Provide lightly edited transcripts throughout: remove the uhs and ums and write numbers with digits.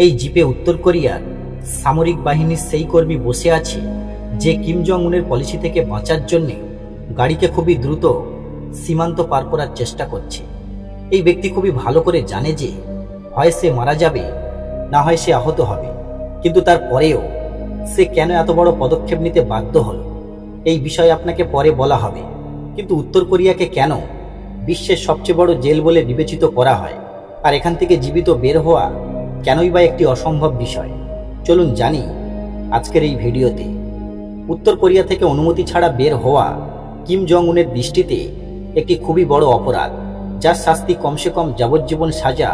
এই জিপে উত্তর কোরিয়ার সামরিক বাহিনীর সেই কর্মী বসে আছে যে কিম জং উনের পলিসি থেকে বাঁচার জন্য গাড়িকে খুবই দ্রুত সীমান্ত পার করার চেষ্টা করছে। এই ব্যক্তি খুবই ভালো করে জানে যে হয় সে মারা যাবে, না হয় সে আহত হবে, কিন্তু তারপরেও সে কেন এত বড় পদক্ষেপ নিতে বাধ্য হলো এই বিষয়ে আপনাকে পরে বলা হবে। কিন্তু উত্তর কোরিয়াকে কেন বিশ্বের সবচেয়ে বড় জেল বলে বিবেচিত করা হয়, আর এখান থেকে জীবিত বের হওয়া কেনই বা একটি অসম্ভব বিষয়, চলুন জানি আজকের এই ভিডিওতে। উত্তর কোরিয়া থেকে অনুমতি ছাড়া বের হওয়া কিম জং উনের দৃষ্টিতে একটি খুবই বড় অপরাধ, যার শাস্তি কমসে কম যাবজ্জীবন সাজা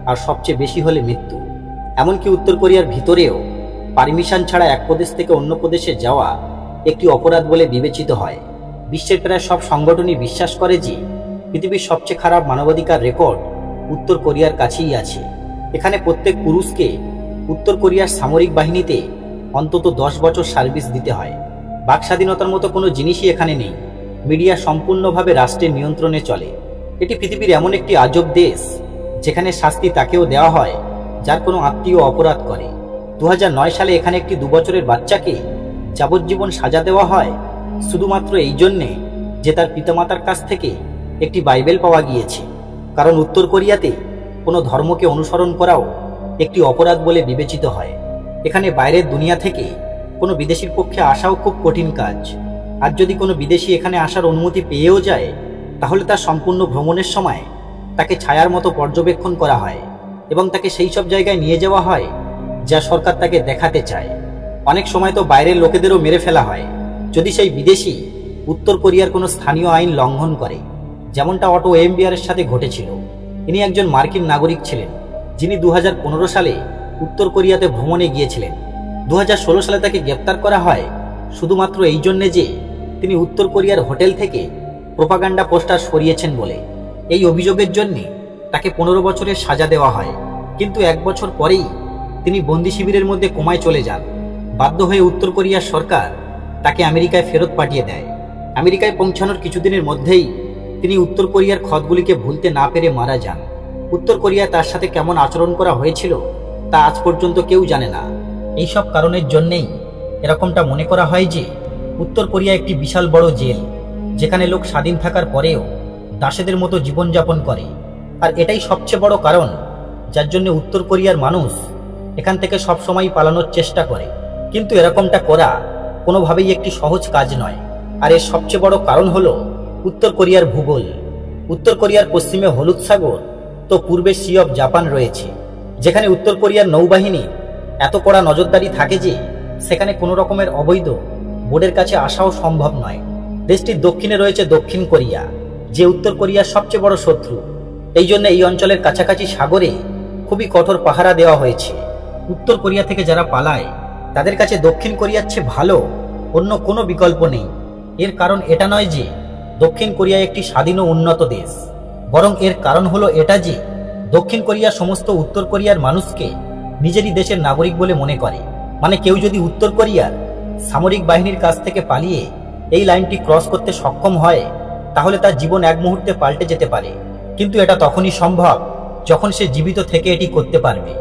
আর সবচেয়ে বেশি হলে মৃত্যু। এমনকি উত্তর কোরিয়ার ভিতরেও পারমিশন ছাড়া এক প্রদেশ থেকে অন্য প্রদেশে যাওয়া একটি অপরাধ বলে বিবেচিত হয়। বিশ্বের প্রায় সব সংগঠনই বিশ্বাস করে যে পৃথিবীর সবচেয়ে খারাপ মানবাধিকার রেকর্ড উত্তর কোরিয়ার কাছেই আছে। এখানে প্রত্যেক পুরুষকে উত্তর কোরিয়ার সামরিক বাহিনীতে অন্তত 10 বছর সার্ভিস দিতে হয়। বাক স্বাধীনতার মতো কোনো জিনিসই এখানে নেই। মিডিয়া সম্পূর্ণভাবে রাষ্ট্রের নিয়ন্ত্রণে চলে। এটি পৃথিবীর এমন একটি আজব দেশ যেখানে শাস্তি তাকেও দেওয়া হয় যার কোনো আত্মীয় অপরাধ করে। 2009 সালে এখানে একটি 2 বছরের বাচ্চাকে যাবজ্জীবন সাজা দেওয়া হয় শুধুমাত্র এই জন্যে যে তার পিতামাতার কাছ থেকে একটি বাইবেল পাওয়া গিয়েছে। কারণ উত্তর কোরিয়াতে কোনো ধর্মকে অনুসরণ করাও একটি অপরাধ বলে বিবেচিত হয়। এখানে বাইরের দুনিয়া থেকে কোনো বিদেশির পক্ষে আসাও খুব কঠিন কাজ। আর যদি কোনো বিদেশি এখানে আসার অনুমতি পেয়েও যায়, তাহলে তার সম্পূর্ণ ভ্রমণের সময় তাকে ছায়ার মতো পর্যবেক্ষণ করা হয় এবং তাকে সেই সব জায়গায় নিয়ে যাওয়া হয় যা সরকার তাকে দেখাতে চায়। অনেক সময় তো বাইরের লোকেদেরও মেরে ফেলা হয় যদি সেই বিদেশি উত্তর কোরিয়ার কোনো স্থানীয় আইন লঙ্ঘন করে, যেমনটা অটো এমবিআরের সাথে ঘটেছিল। ইনি একজন মার্কিন নাগরিক ছিলেন যিনি 2015 সালে উত্তর কোরিয়াতে ভ্রমণে গিয়েছিলেন। 2016 সালে তাকে গ্রেপ্তার করা হয় শুধুমাত্র এই জন্যে যে তিনি উত্তর কোরিয়ার হোটেল থেকে প্রোপাগান্ডা পোস্টার সরিয়েছেন বলে। এই অভিযোগের জন্য তাকে 15 বছরের সাজা দেওয়া হয়, কিন্তু 1 বছর পরেই তিনি বন্দি শিবিরের মধ্যে কোমায় চলে যান। বাধ্য হয়ে উত্তর কোরিয়ার সরকার তাকে আমেরিকায় ফেরত পাঠিয়ে দেয়। আমেরিকায় পৌঁছানোর কিছুদিনের মধ্যেই তিনি উত্তর কোরিয়ার ক্ষতগুলিকে ভুলতে না পেরে মারা যান। উত্তর কোরিয়ায় তার সাথে কেমন আচরণ করা হয়েছিল তা আজ পর্যন্ত কেউ জানে না। এইসব কারণের জন্যেই এরকমটা মনে করা হয় যে উত্তর কোরিয়া একটি বিশাল বড় জেল, যেখানে লোক স্বাধীন থাকার পরেও দাসেদের মতো জীবনযাপন করে। আর এটাই সবচেয়ে বড় কারণ যার জন্য উত্তর কোরিয়ার মানুষ এখান থেকে সবসময় পালানোর চেষ্টা করে। কিন্তু এরকমটা করা কোনোভাবেই একটি সহজ কাজ নয়। আর এর সবচেয়ে বড় কারণ হলো উত্তর কোরিয়ার ভূগোল। উত্তর কোরিয়ার পশ্চিমে হলুদ সাগর তো পূর্বে সি অফ জাপান রয়েছে, যেখানে উত্তর কোরিয়ার নৌবাহিনী এত কড়া নজরদারি থাকে যে সেখানে কোনো রকমের অবৈধ বোটের কাছে আসাও সম্ভব নয়। দেশটির দক্ষিণে রয়েছে দক্ষিণ কোরিয়া, যে উত্তর কোরিয়ার সবচেয়ে বড় শত্রু। এই জন্য এই অঞ্চলের কাছাকাছি সাগরে খুবই কঠোর পাহারা দেওয়া হয়েছে। উত্তর কোরিয়া থেকে যারা পালায় তাদের কাছে দক্ষিণ কোরিয়ার চেয়ে ভালো অন্য কোনো বিকল্প নেই। এর কারণ এটা নয় যে দক্ষিণ কোরিয়া একটি স্বাধীন ও উন্নত দেশ, বরং এর কারণ হলো এটা যে দক্ষিণ কোরিয়া সমস্ত উত্তর কোরিয়ার মানুষকে নিজেরই দেশের নাগরিক বলে মনে করে। মানে কেউ যদি উত্তর কোরিয়ার সামরিক বাহিনীর কাছ থেকে পালিয়ে এই লাইনটি ক্রস করতে সক্ষম হয়, তাহলে তার জীবন এক মুহূর্তে পাল্টে যেতে পারে। কিন্তু এটা তখনই সম্ভব যখন সে জীবিত থেকে এটি করতে পারবে।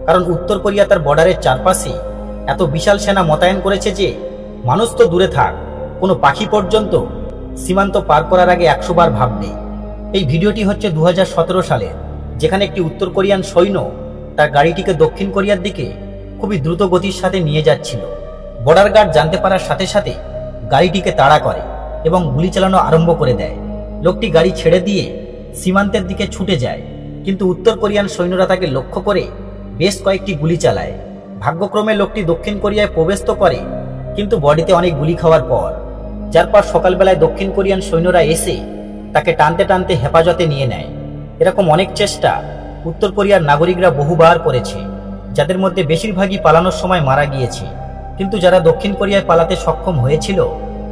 কারণ উত্তর কোরিয়া তার বর্ডারের চারপাশে এত বিশাল সেনা মোতায়েন করেছে যে মানুষ তো দূরে থাক, কোনো পাখি পর্যন্ত সীমান্ত পার করার আগে 100 বার ভাববে। এই ভিডিওটি হচ্ছে 2017 সালের, যেখানে একটি উত্তর কোরিয়ান সৈন্য তার গাড়িটিকে দক্ষিণ কোরিয়ার দিকে খুবই দ্রুত গতির সাথে নিয়ে যাচ্ছিল। বর্ডার গার্ড জানতে পারার সাথে সাথে গাড়িটিকে তাড়া করে এবং গুলি চালানো আরম্ভ করে দেয়। লোকটি গাড়ি ছেড়ে দিয়ে সীমান্তের দিকে ছুটে যায়, কিন্তু উত্তর কোরিয়ান সৈন্যরা তাকে লক্ষ্য করে বেশ কয়েকটি গুলি চালায়। ভাগ্যক্রমে লোকটি দক্ষিণ কোরিয়ায় প্রবেশ তো করে, কিন্তু বডিতে অনেক গুলি খাওয়ার পর, যার পর সকালবেলায় দক্ষিণ কোরিয়ান সৈন্যরা এসে তাকে টানতে টানতে হেফাজতে নিয়ে নেয়। এরকম অনেক চেষ্টা উত্তর কোরিয়ার নাগরিকরা বহুবার করেছে, যাদের মধ্যে বেশিরভাগই পালানোর সময় মারা গিয়েছে। কিন্তু যারা দক্ষিণ কোরিয়ায় পালাতে সক্ষম হয়েছিল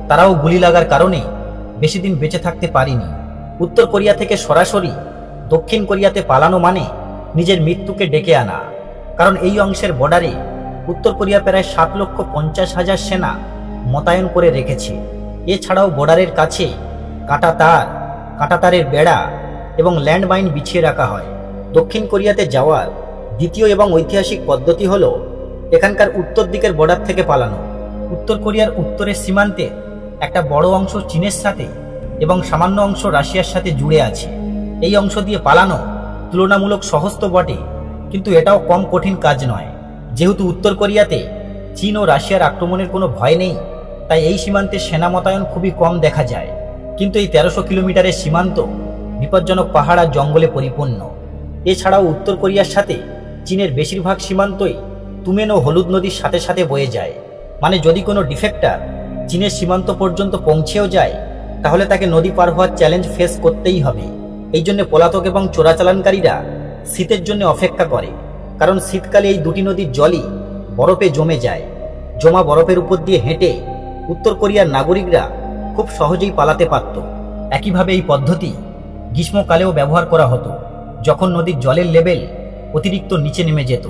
তারাও গুলি লাগার কারণে বেশি দিন বেঁচে থাকতে পারেনি। উত্তর কোরিয়া থেকে সরাসরি দক্ষিণ কোরিয়াতে পালানো মানে নিজের মৃত্যুকে ডেকে আনা। কারণ এই অংশের বর্ডারে উত্তর কোরিয়া প্রায় 7,50,000 সেনা মোতায়েন করে রেখেছে। এছাড়াও বর্ডারের কাছে কাঁটা তারের বেড়া এবং ল্যান্ডমাইন বিছিয়ে রাখা হয়। দক্ষিণ কোরিয়াতে যাওয়ার দ্বিতীয় এবং ঐতিহাসিক পদ্ধতি হলো এখানকার উত্তর দিকের বর্ডার থেকে পালানো। উত্তর কোরিয়ার উত্তরের সীমান্তে একটা বড় অংশ চীনের সাথে এবং সামান্য অংশ রাশিয়ার সাথে জুড়ে আছে। এই অংশ দিয়ে পালানো তুলনামূলক সহজ তো বটে, কিন্তু এটাও কম কঠিন কাজ নয়। যেহেতু উত্তর কোরিয়াতে চীন ও রাশিয়ার আক্রমণের কোনো ভয় নেই, তাই এই সীমান্তে সেনা মোতায়েন খুবই কম দেখা যায়। কিন্তু এই 1300 কিলোমিটারের সীমান্ত বিপজ্জনক পাহাড় আর জঙ্গলে পরিপূর্ণ। এছাড়াও উত্তর কোরিয়ার সাথে চীনের বেশিরভাগ সীমান্তই তুমেন ও হলুদ নদীর সাথে সাথে বয়ে যায়। মানে যদি কোনো ডিফেক্টর চীনের সীমান্ত পর্যন্ত পৌঁছেও যায়, তাহলে তাকে নদী পার হওয়ার চ্যালেঞ্জ ফেস করতেই হবে। এই জন্য পলাতক এবং চোরাচালানকারীরা শীতের জন্য অপেক্ষা করে, কারণ শীতকালে এই দুটি নদীর জলই বরফে জমে যায়। জমা বরফের উপর দিয়ে হেঁটে উত্তর কোরিয়ার নাগরিকরা খুব সহজেই পালাতে পারত। একইভাবে এই পদ্ধতি গ্রীষ্মকালেও ব্যবহার করা হতো, যখন নদীর জলের লেভেল অতিরিক্ত নিচে নেমে যেত।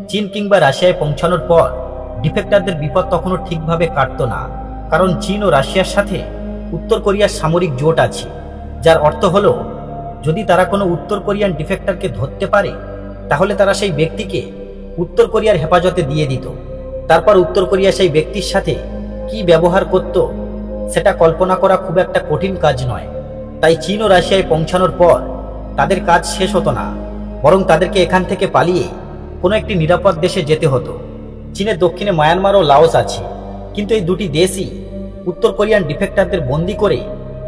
চীন কিংবা রাশিয়ায় পৌঁছানোর পর ডিফেক্টরদের বিপদ তখনও ঠিকভাবে কাটত না, কারণ চীন ও রাশিয়ার সাথে উত্তর কোরিয়ার সামরিক জোট আছে, যার অর্থ হলো যদি তারা কোনো উত্তর কোরিয়ান ডিফেক্টরকে ধরতে পারে, তাহলে তারা সেই ব্যক্তিকে উত্তর কোরিয়ার হেফাজতে দিয়ে দিত। তারপর উত্তর কোরিয়া সেই ব্যক্তির সাথে কি ব্যবহার করত সেটা কল্পনা করা খুব একটা কঠিন কাজ নয়। তাই চীন ও রাশিয়ায় পৌঁছানোর পর তাদের কাজ শেষ হতো না, বরং তাদেরকে এখান থেকে পালিয়ে কোনো একটি নিরাপদ দেশে যেতে হতো। চীনের দক্ষিণে মায়ানমার ও লাওস আছে, কিন্তু এই দুটি দেশই উত্তর কোরিয়ান ডিফেক্টরদের বন্দি করে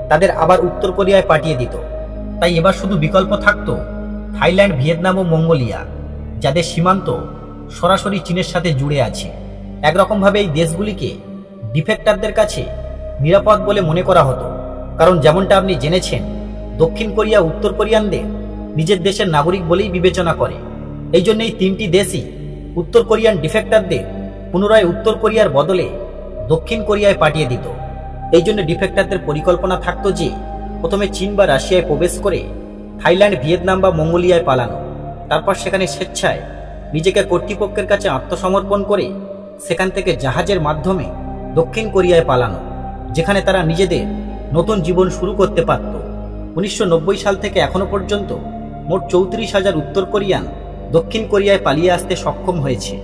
তাদের আবার উত্তর কোরিয়ায় পাঠিয়ে দিত। তাই এবার শুধু বিকল্প থাকতো থাইল্যান্ড, ভিয়েতনাম ও মঙ্গোলিয়া, যাদের সীমান্ত সরাসরি চীনের সাথে জুড়ে আছে। একরকমভাবে এই দেশগুলিকে ডিফেক্টরদের কাছে নিরাপদ বলে মনে করা হতো, কারণ যেমনটা আপনি জেনেছেন, দক্ষিণ কোরিয়া উত্তর কোরিয়ানদের নিজের দেশের নাগরিক বলেই বিবেচনা করে। এই জন্য এই তিনটি দেশই উত্তর কোরিয়ান ডিফেক্টরদের পুনরায় উত্তর কোরিয়ার বদলে দক্ষিণ কোরিয়ায় পাঠিয়ে দিত। এই জন্য ডিফেক্টরদের পরিকল্পনা থাকতো যে প্রথমে চীন বা রাশিয়ায় প্রবেশ করে থাইল্যান্ড, ভিয়েতনাম বা মঙ্গোলিয়ায় পালানো, তারপর সেখানে স্বেচ্ছায় নিজেকে কর্তৃপক্ষের কাছে আত্মসমর্পণ করে সেখান থেকে জাহাজের মাধ্যমে দক্ষিণ কোরিয়ায় পালানো, যেখানে তারা নিজেদের নতুন জীবন শুরু করতে পারত। 1990 সাল থেকে এখনো পর্যন্ত মোট 34,000 উত্তর কোরিয়ান দক্ষিণ কোরিয়ায় পালিয়ে আসতে সক্ষম হয়েছে।